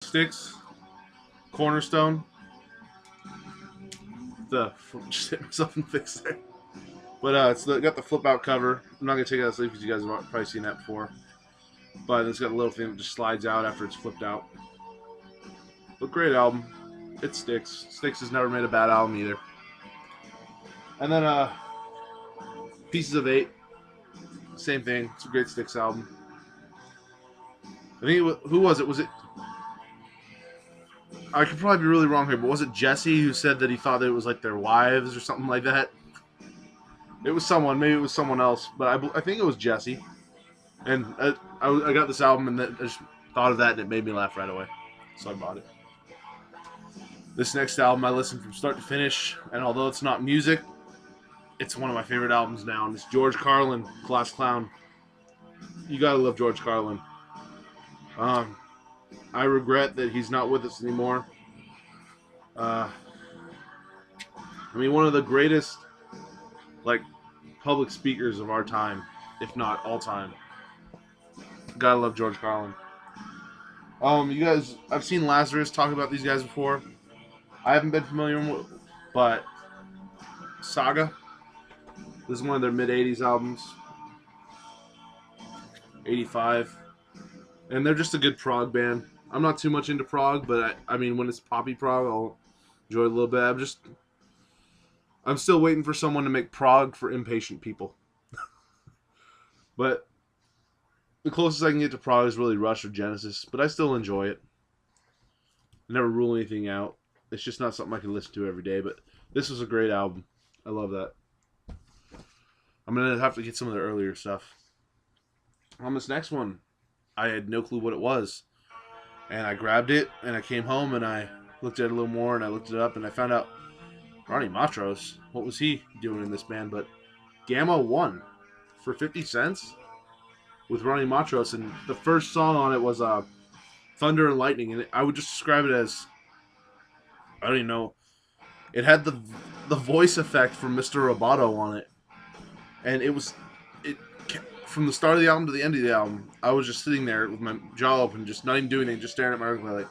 Styx, Cornerstone. Just hit myself in the face there. But got the flip out cover. I'm not gonna take it out of sleeve because you guys have probably seen that before. But it's got a little thing that just slides out after it's flipped out. But great album. It Styx. Styx has never made a bad album either. And then Pieces of Eight. Same thing. It's a great Styx album. I think who was it? Was it? I could probably be really wrong here, but was it Jesse who said that he thought that it was like their wives or something like that? It was someone. Maybe it was someone else, but I think it was Jesse. And I got this album and I just thought of that and it made me laugh right away, so I bought it. This next album I listened from start to finish, and although it's not music, it's one of my favorite albums now, and it's George Carlin, Class Clown. You gotta love George Carlin. I regret that he's not with us anymore. I mean, one of the greatest, like, public speakers of our time, if not all time. Gotta love George Carlin. You guys, I've seen Lazarus talk about these guys before. I haven't been familiar with, but Saga. This is one of their mid-'80s albums. 85. And they're just a good prog band. I'm not too much into prog, but I mean, when it's poppy prog, I'll enjoy it a little bit. I'm still waiting for someone to make prog for impatient people. But the closest I can get to prog is really Rush or Genesis, but I still enjoy it. I never rule anything out. It's just not something I can listen to every day, but this was a great album. I love that. I'm going to have to get some of the earlier stuff. On this next one, I had no clue what it was. And I grabbed it, and I came home, and I looked at it a little more, and I looked it up, and I found out Ronnie Montrose, what was he doing in this band? But Gamma 1 for 50 cents with Ronnie Montrose, and the first song on it was Thunder and Lightning, and I would just describe it as, I don't even know, it had the voice effect from Mr. Roboto on it, and it from the start of the album to the end of the album, I was just sitting there with my jaw open, just not even doing anything, just staring at my record, like,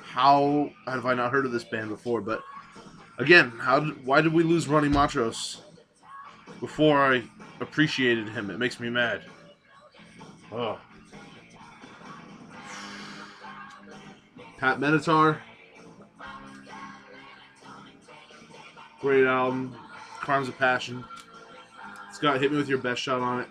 how have I not heard of this band before? But again, why did we lose Ronnie Montrose before I appreciated him? It makes me mad. Oh. Pat Benatar. Great album. Crimes of Passion. It's got Hit Me With Your Best Shot on it.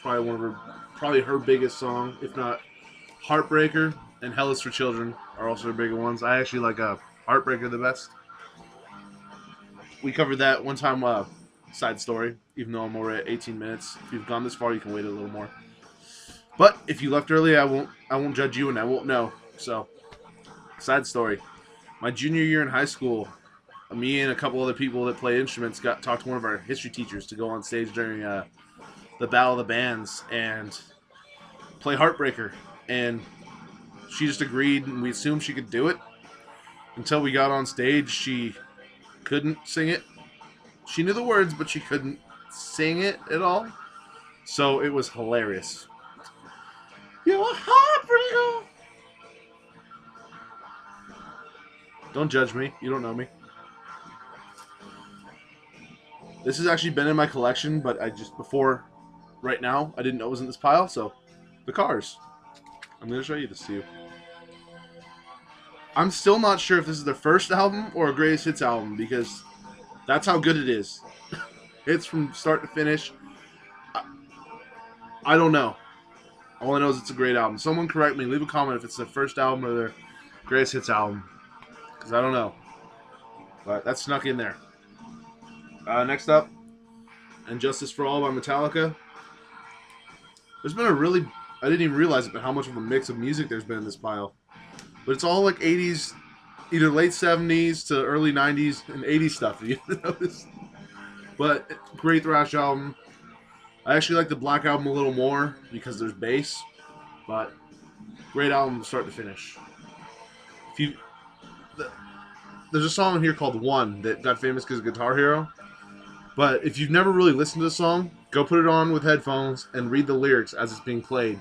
Probably her biggest song, if not Heartbreaker and Hell Is For Children are also her bigger ones. I actually like Heartbreaker the best. We covered that one time, side story, even though I'm already at 18 minutes. If you've gone this far, you can wait a little more. But if you left early, I won't judge you and I won't know. So, side story. My junior year in high school, me and a couple other people that play instruments talked to one of our history teachers to go on stage during the Battle of the Bands and play Heartbreaker. And she just agreed, and we assumed she could do it. Until we got on stage, she couldn't sing it. She knew the words, but she couldn't sing it at all. So it was hilarious. You're a heartbreaker. Don't judge me. You don't know me. This has actually been in my collection, but right now, I didn't know it was in this pile, so The Cars. I'm going to show you this to you. I'm still not sure if this is their first album or a greatest hits album, because that's how good it is. It's from start to finish. I don't know. All I know is it's a great album. Someone correct me. Leave a comment if it's their first album or their greatest hits album, because I don't know. But that snuck in there. Next up, And Justice for All by Metallica. There's been I didn't even realize it, but how much of a mix of music there's been in this pile. But it's all like 80s, either late 70s to early 90s and 80s stuff, if you notice. But great thrash album. I actually like the Black Album a little more because there's bass. But great album start to finish. There's a song in here called One that got famous because of Guitar Hero. But if you've never really listened to the song, go put it on with headphones and read the lyrics as it's being played.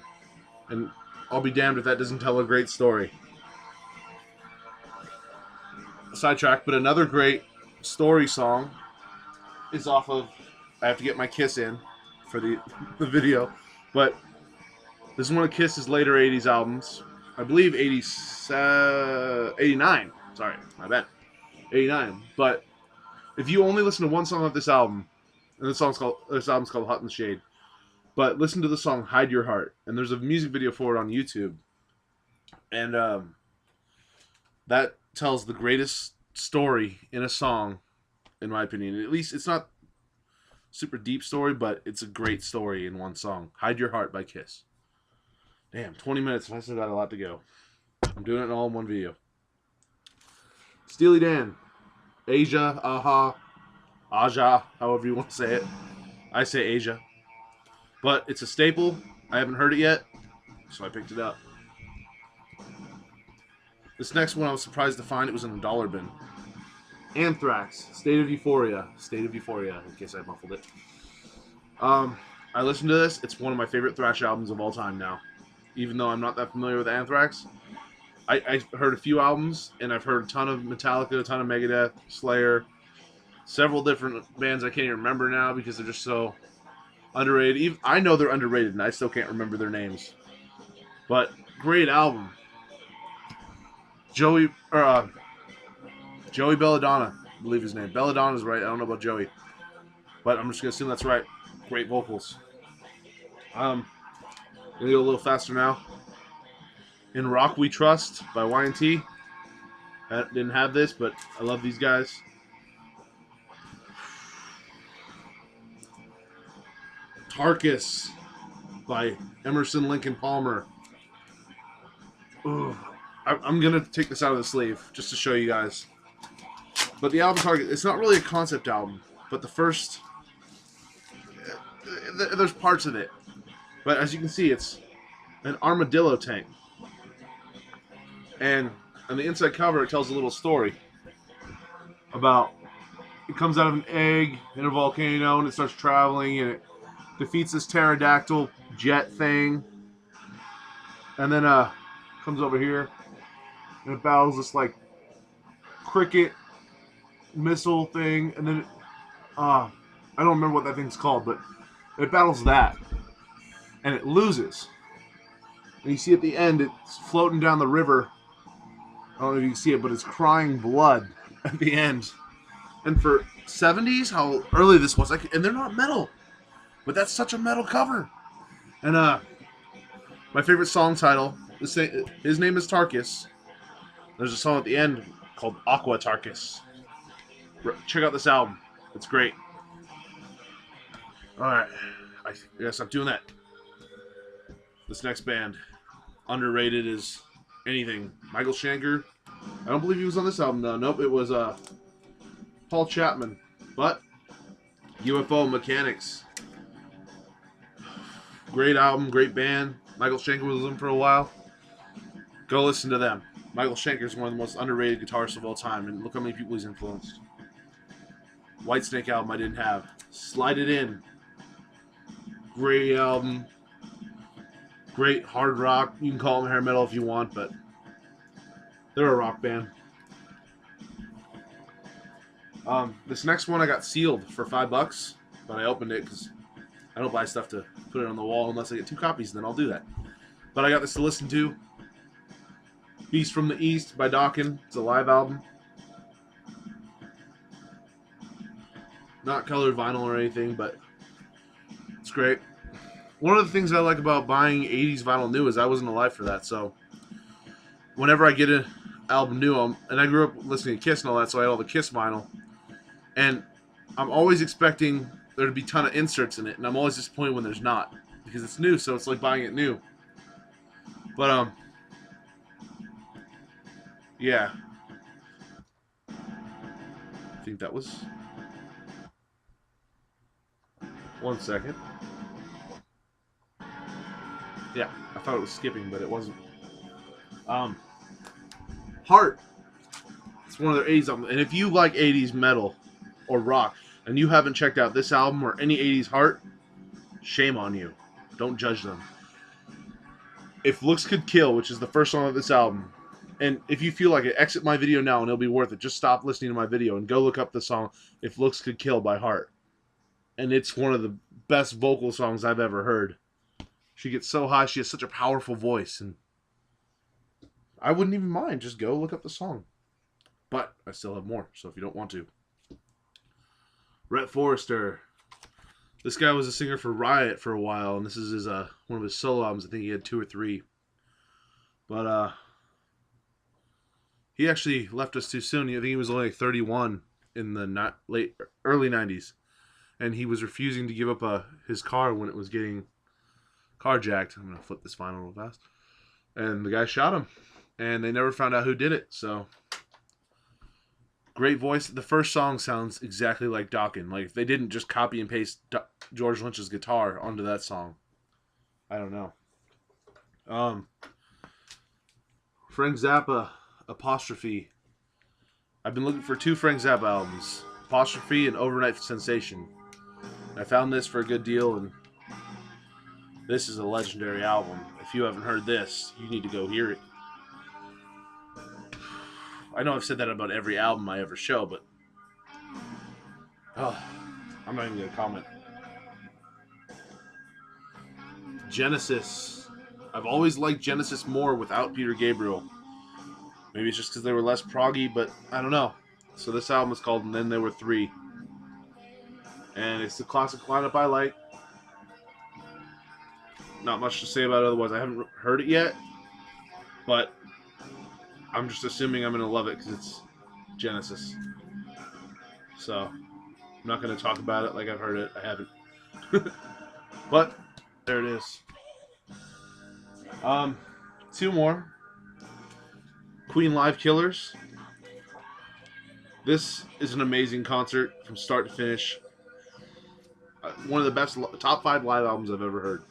And I'll be damned if that doesn't tell a great story. sidetrack, but another great story song is off of. I have to get my Kiss in for the video, but this is one of Kiss's later '80s albums. I believe 89. Sorry, my bad. 89. But if you only listen to one song of this album, and this album's called Hot in the Shade, but listen to the song Hide Your Heart, and there's a music video for it on YouTube, and that tells the greatest story in a song, in my opinion. At least it's not super deep story, but it's a great story in one song. Hide Your Heart by Kiss. Damn, 20 minutes, and I still got a lot to go. I'm doing it all in one video. Steely Dan. Asia, Aha, Aja, however you want to say it. I say Asia. But it's a staple. I haven't heard it yet, so I picked it up. This next one I was surprised to find it was in a dollar bin. Anthrax, State of Euphoria. State of Euphoria, in case I muffled it. I listened to this. It's one of my favorite thrash albums of all time now. Even though I'm not that familiar with Anthrax. I heard a few albums, and I've heard a ton of Metallica, a ton of Megadeth, Slayer, several different bands I can't even remember now because they're just so underrated. Even, I know they're underrated, and I still can't remember their names. But great album. Joey Belladonna, I believe his name. Belladonna's right. I don't know about Joey, but I'm just gonna assume that's right. Great vocals. Gonna go a little faster now. In Rock We Trust by Y&T. I didn't have this, but I love these guys. Tarkus by Emerson, Lake and Palmer. Ooh, I'm going to take this out of the sleeve just to show you guys. But the album Tarkus, it's not really a concept album, but the first... There's parts of it. But as you can see, it's an armadillo tank. And on the inside cover, it tells a little story about it comes out of an egg in a volcano and it starts traveling and it defeats this pterodactyl jet thing. And then comes over here and it battles this like cricket missile thing. And then it, I don't remember what that thing's called, but it battles that and it loses. And you see at the end, it's floating down the river. I don't know if you can see it, but it's crying blood at the end. And for 70s, how early this was, and they're not metal, but that's such a metal cover. And my favorite song title, his name is Tarkus. There's a song at the end called Aqua Tarkus. Check out this album. It's great. Alright, I gotta stop doing that. This next band, underrated as anything. Michael Schenker. I don't believe he was on this album though. Nope, it was Paul Chapman. But UFO Mechanics. Great album, great band. Michael Schenker was with them for a while. Go listen to them. Michael Schenker is one of the most underrated guitarists of all time, and look how many people he's influenced. Whitesnake album I didn't have. Slide It In. Great album. Great hard rock. You can call them hair metal if you want, but they're a rock band. This next one I got sealed for $5, but I opened it because I don't buy stuff to put it on the wall unless I get 2 copies, and then I'll do that. But I got this to listen to. Beast from the East by Dokken. It's a live album. Not colored vinyl or anything, but it's great. One of the things I like about buying 80s vinyl new is I wasn't alive for that, so whenever I get an album new, and I grew up listening to Kiss and all that, so I had all the Kiss vinyl, and I'm always expecting there to be a ton of inserts in it, and I'm always disappointed when there's not, because it's new, so it's like buying it new. But, yeah. I think that was... One second. Yeah, I thought it was skipping, but it wasn't. Heart. It's one of their 80s albums. And if you like 80s metal or rock, and you haven't checked out this album or any 80s Heart, shame on you. Don't judge them. If Looks Could Kill, which is the first song of this album, And if you feel like it, exit my video now and it'll be worth it. Just stop listening to my video and go look up the song If Looks Could Kill by Heart. And it's one of the best vocal songs I've ever heard. She gets so high, she has such a powerful voice, and I wouldn't even mind. Just go look up the song. But I still have more, so if you don't want to. Rhett Forrester. This guy was a singer for Riot for a while, and this is his one of his solo albums. I think he had 2 or 3. But he actually left us too soon. I think he was only like 31 in the early 90s. And he was refusing to give up his car when it was getting carjacked. I'm going to flip this vinyl real fast. And the guy shot him. And they never found out who did it. So, great voice. The first song sounds exactly like Dokken. Like, if they didn't just copy and paste George Lynch's guitar onto that song. I don't know. Frank Zappa, Apostrophe. I've been looking for 2 Frank Zappa albums. Apostrophe and Overnight Sensation. I found this for a good deal, and this is a legendary album. If you haven't heard this, you need to go hear it. I know I've said that about every album I ever show, but I'm not even going to comment. Genesis. I've always liked Genesis more without Peter Gabriel. Maybe it's just because they were less proggy, but I don't know. So this album is called And Then There Were Three. And it's the classic lineup I like. Not much to say about it otherwise. I haven't heard it yet. But I'm just assuming I'm going to love it because it's Genesis. So I'm not going to talk about it like I've heard it. I haven't. But there it is. 2 more. Queen Live Killers. This is an amazing concert from start to finish. One of the best top 5 live albums I've ever heard.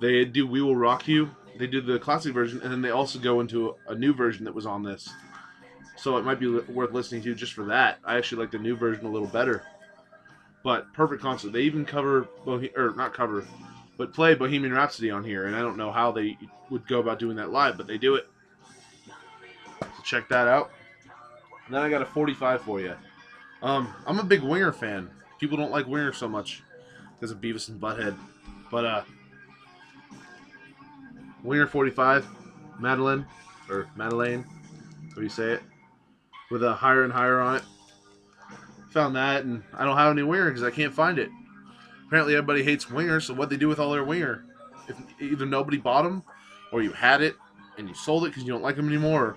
They do We Will Rock You. They do the classic version, and then they also go into a new version that was on this. So it might be worth listening to just for that. I actually like the new version a little better. But perfect concert. They even play Bohemian Rhapsody on here, and I don't know how they would go about doing that live, but they do it. So check that out. And then I got a 45 for you. I'm a big Winger fan. People don't like Winger so much because of Beavis and Butthead. But, Winger 45, Madeleine, however you say it, with a Higher and Higher on it. Found that, and I don't have any Winger because I can't find it. Apparently everybody hates Winger, so what'd they do with all their Winger? If either nobody bought them, or you had it, and you sold it because you don't like them anymore. Or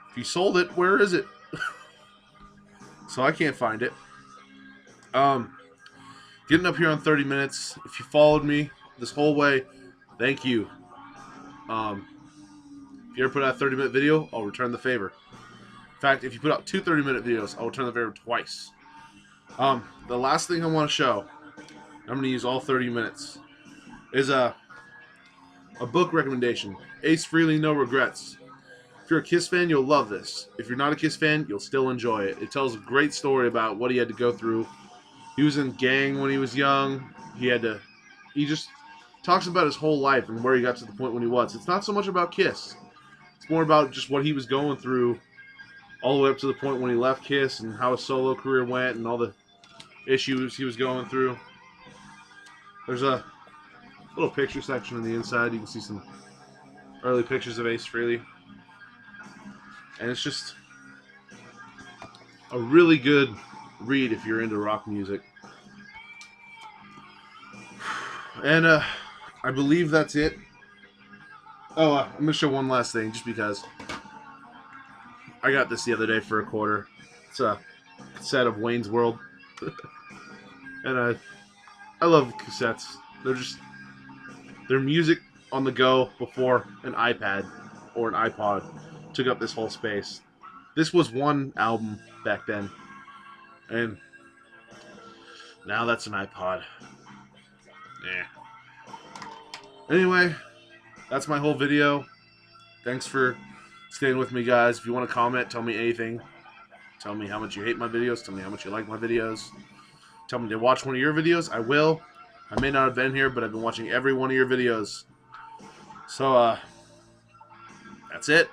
if you sold it, where is it? So I can't find it. Getting up here on 30 minutes. If you followed me this whole way, thank you. If you ever put out a 30-minute video, I'll return the favor. In fact, if you put out 2 30-minute videos, I'll return the favor twice. The last thing I want to show, I'm going to use all 30 minutes, is a book recommendation. Ace Frehley, No Regrets. If you're a Kiss fan, you'll love this. If you're not a Kiss fan, you'll still enjoy it. It tells a great story about what he had to go through. He was in gang when he was young. He just talks about his whole life and where he got to the point when he was. It's not so much about Kiss. It's more about just what he was going through all the way up to the point when he left Kiss and how his solo career went and all the issues he was going through. There's a little picture section on the inside. You can see some early pictures of Ace Frehley. And it's just a really good read if you're into rock music. And I believe that's it. Oh, I'm going to show one last thing just because. I got this the other day for $0.25. It's a cassette of Wayne's World. And I love cassettes. They're music on the go before an iPad or an iPod took up this whole space. This was one album back then. And now that's an iPod. Yeah. Anyway, that's my whole video. Thanks for staying with me, guys. If you want to comment, tell me anything. Tell me how much you hate my videos. Tell me how much you like my videos. Tell me to watch one of your videos. I will. I may not have been here, but I've been watching every one of your videos. So, that's it.